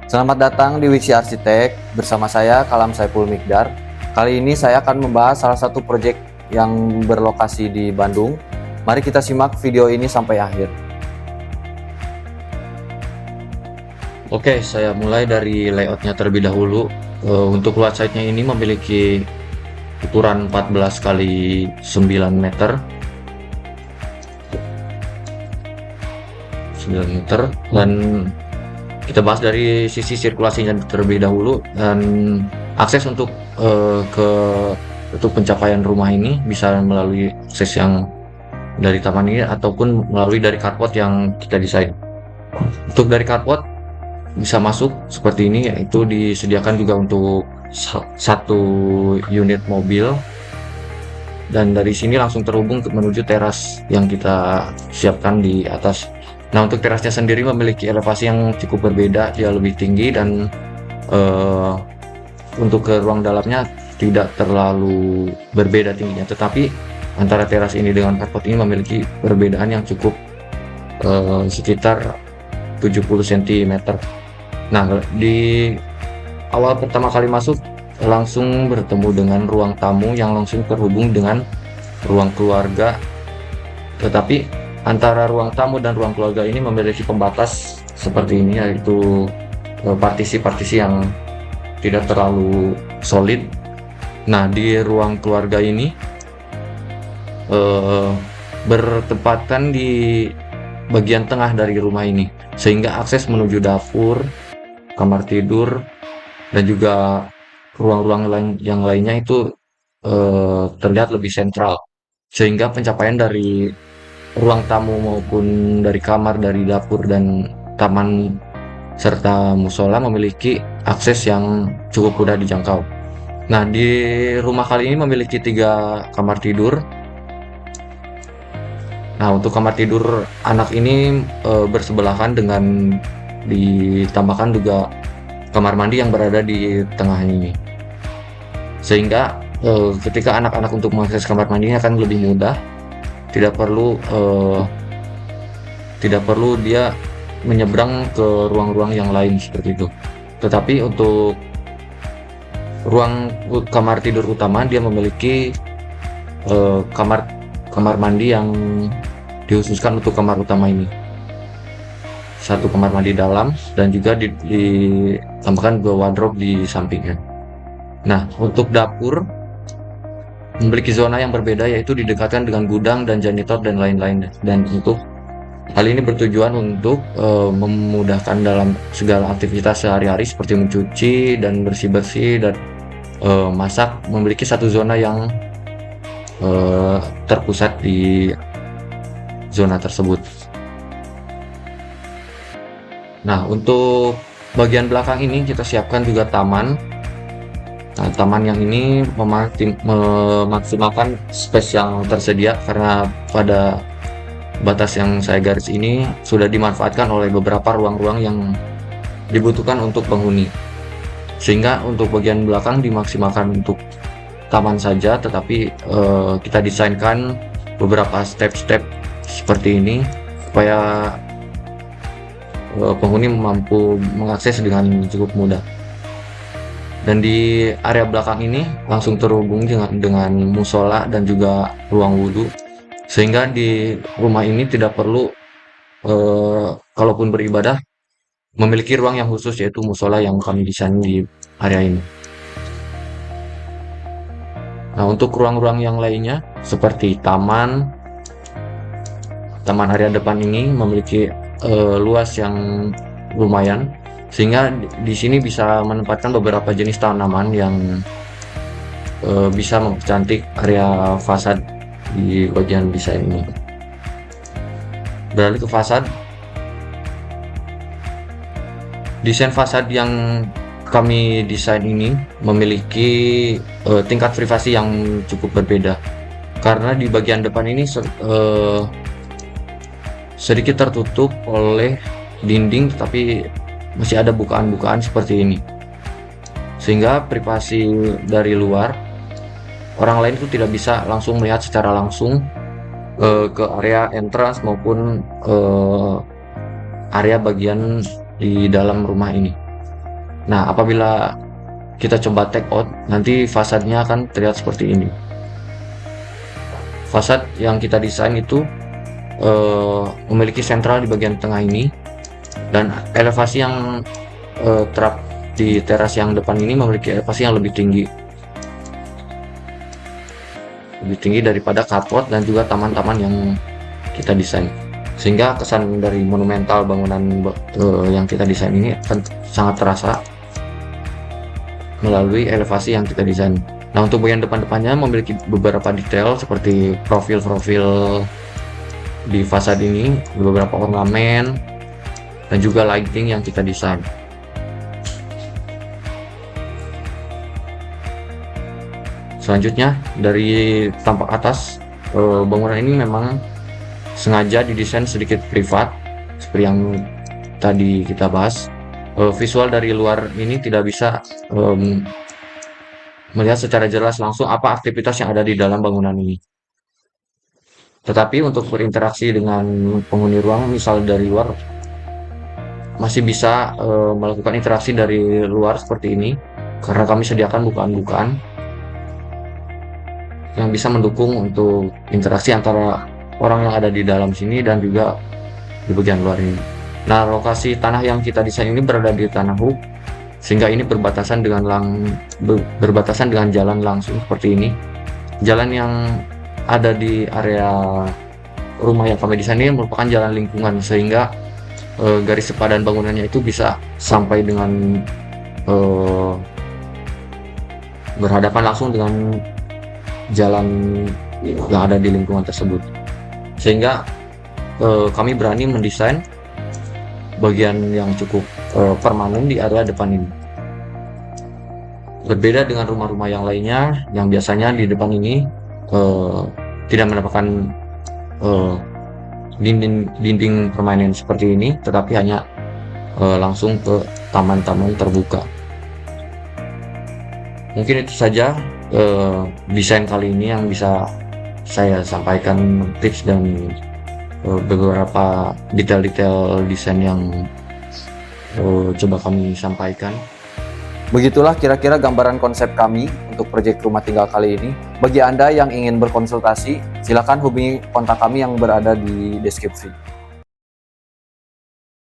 Selamat datang di Wiksi Arsitek bersama saya Kalam Saiful Mikdar. Kali ini saya akan membahas salah satu proyek yang berlokasi di Bandung. Mari kita simak video ini sampai akhir. Oke, saya mulai dari layoutnya terlebih dahulu. Untuk luas site-nya ini memiliki ukuran 14 kali 9 meter. 9 meter dan kita bahas dari sisi sirkulasinya terlebih dahulu, dan akses untuk pencapaian rumah ini bisa melalui akses yang dari taman ini ataupun melalui dari carport yang kita desain. Untuk dari carport bisa masuk seperti ini, yaitu disediakan juga untuk satu unit mobil, dan dari sini langsung terhubung menuju teras yang kita siapkan di atas. Nah, untuk terasnya sendiri memiliki elevasi yang cukup berbeda, dia lebih tinggi, dan untuk ke ruang dalamnya tidak terlalu berbeda tingginya, tetapi antara teras ini dengan carport ini memiliki perbedaan yang cukup sekitar 70 cm. Nah, di awal pertama kali masuk langsung bertemu dengan ruang tamu yang langsung terhubung dengan ruang keluarga, tetapi antara ruang tamu dan ruang keluarga ini memiliki pembatas seperti ini, yaitu partisi-partisi yang tidak terlalu solid. Nah, di ruang keluarga ini bertempatkan di bagian tengah dari rumah ini, sehingga akses menuju dapur, kamar tidur, dan juga ruang-ruang yang lainnya itu terlihat lebih sentral, sehingga pencapaian dari ruang tamu maupun dari kamar, dari dapur, dan taman serta musola memiliki akses yang cukup mudah dijangkau. Nah, di rumah kali ini memiliki 3 kamar tidur. Nah, untuk kamar tidur anak ini bersebelahan dengan ditambahkan juga kamar mandi yang berada di tengah ini, sehingga ketika anak-anak untuk mengakses kamar mandinya akan lebih mudah. Tidak perlu dia menyeberang ke ruang-ruang yang lain seperti itu. Tetapi untuk ruang kamar tidur utama, dia memiliki kamar mandi yang dikhususkan untuk kamar utama ini. Satu kamar mandi dalam, dan juga ditambahkan 2 wardrobe di sampingnya. Nah, untuk dapur memiliki zona yang berbeda, yaitu didekatkan dengan gudang dan janitor dan lain-lain. Dan untuk hal ini bertujuan untuk memudahkan dalam segala aktivitas sehari-hari seperti mencuci dan bersih-bersih dan masak. Memiliki satu zona yang terpusat di zona tersebut. Nah, untuk bagian belakang ini kita siapkan juga taman. Nah, taman yang ini memaksimalkan space yang tersedia, karena pada batas yang saya garis ini sudah dimanfaatkan oleh beberapa ruang-ruang yang dibutuhkan untuk penghuni, sehingga untuk bagian belakang dimaksimalkan untuk taman saja, tetapi kita desainkan beberapa step-step seperti ini supaya penghuni mampu mengakses dengan cukup mudah. Dan di area belakang ini langsung terhubung dengan musola dan juga ruang wudhu, sehingga di rumah ini tidak perlu kalaupun beribadah memiliki ruang yang khusus, yaitu musola yang kami desain di area ini. Nah, untuk ruang-ruang yang lainnya seperti taman area depan ini memiliki luas yang lumayan, sehingga di sini bisa menempatkan beberapa jenis tanaman yang bisa mempercantik area fasad di bagian desain ini. Beralih ke fasad. Desain fasad yang kami desain ini memiliki tingkat privasi yang cukup berbeda, karena di bagian depan ini sedikit tertutup oleh dinding, tetapi masih ada bukaan-bukaan seperti ini, sehingga privasi dari luar orang lain itu tidak bisa langsung melihat secara langsung ke area entrance maupun area bagian di dalam rumah ini. Nah, apabila kita coba take out, nanti fasadnya akan terlihat seperti ini. Fasad yang kita desain itu memiliki sentral di bagian tengah ini, dan elevasi yang terap di teras yang depan ini memiliki elevasi yang lebih tinggi daripada carport dan juga taman-taman yang kita desain, sehingga kesan dari monumental bangunan yang kita desain ini akan sangat terasa melalui elevasi yang kita desain. Nah, untuk bagian depan-depannya memiliki beberapa detail seperti profil-profil di fasad ini, beberapa ornamen, dan juga lighting yang kita desain. Selanjutnya, dari tampak atas, bangunan ini memang sengaja didesain sedikit privat, seperti yang tadi kita bahas. Visual dari luar ini tidak bisa melihat secara jelas langsung apa aktivitas yang ada di dalam bangunan ini. Tetapi untuk berinteraksi dengan penghuni ruang, misal dari luar, masih bisa melakukan interaksi dari luar seperti ini, karena kami sediakan bukaan-bukaan yang bisa mendukung untuk interaksi antara orang yang ada di dalam sini dan juga di bagian luar ini. Nah, lokasi tanah yang kita desain ini berada di tanah hub, sehingga ini berbatasan dengan jalan langsung seperti ini. Jalan yang ada di area rumah yang kami desain ini merupakan jalan lingkungan, sehingga garis sepadan bangunannya itu bisa sampai dengan berhadapan langsung dengan jalan yang ada di lingkungan tersebut, sehingga kami berani mendesain bagian yang cukup permanen di area depan ini. Berbeda dengan rumah-rumah yang lainnya yang biasanya di depan ini tidak mendapatkan dinding permanen seperti ini, tetapi hanya langsung ke taman-taman terbuka. Mungkin itu saja desain kali ini yang bisa saya sampaikan, tips dan beberapa detail-detail desain yang coba kami sampaikan. Begitulah kira-kira gambaran konsep kami untuk proyek rumah tinggal kali ini. Bagi Anda yang ingin berkonsultasi, silakan hubungi kontak kami yang berada di deskripsi.